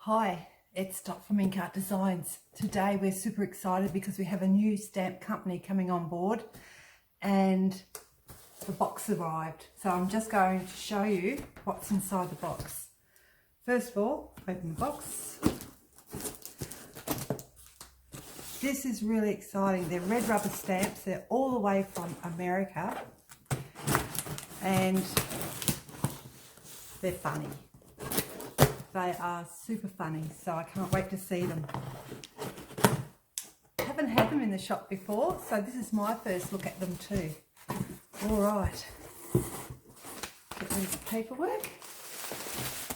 Hi, it's Dot from Ink Art Designs. Today we're super excited because we have a new stamp company coming on board and the box arrived. So I'm just going to show you what's inside the box. First of all, open the box. This is really exciting. They're red rubber stamps. They're all the way from America and they're funny. They are super funny, so I can't wait to see them. Haven't had them in the shop before, so this is my first look at them too. All right, get rid of the paperwork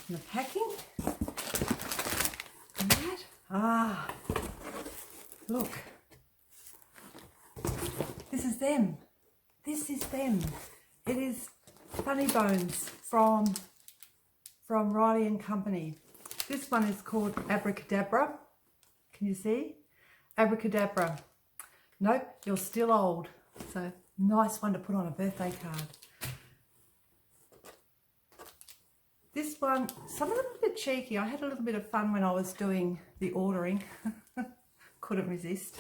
and the packing. And that. Look. This is them. This is them. It is Funny Bones from Riley and Company. This one is called Abracadabra. Can you see? Abracadabra. Nope, you're still old. So nice one to put on a birthday card. This one, some of them are a bit cheeky. I had a little bit of fun when I was doing the ordering. Couldn't resist.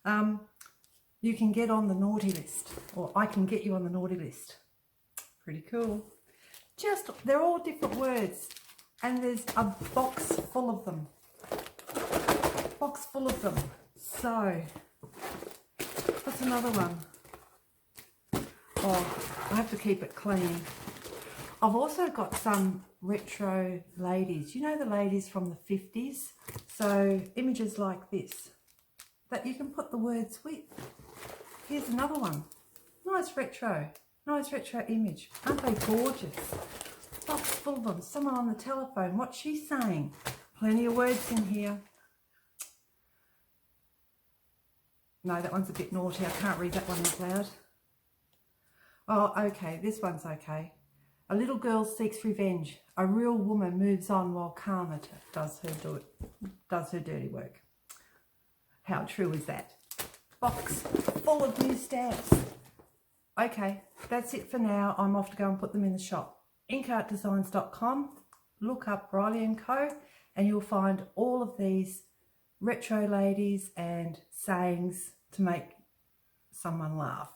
You can get on the naughty list, or I can get you on the naughty list. Pretty cool. They're all different words, and there's a box full of them. So, what's another one? Oh, I have to keep it clean. I've also got some retro ladies. You know the ladies from the 50s? So, images like this that you can put the words with. Here's another one. Nice retro image. Aren't they gorgeous? Box full of them. Someone on the telephone. What's she saying? Plenty of words in here. No, that one's a bit naughty. I can't read that one out loud. Oh, okay. This one's okay. A little girl seeks revenge. A real woman moves on while Karma does her dirty work. How true is that? Box full of new stamps. Okay, that's it for now. I'm off to go and put them in the shop. inkartdesigns.com, look up Riley & Co. and you'll find all of these retro ladies and sayings to make someone laugh.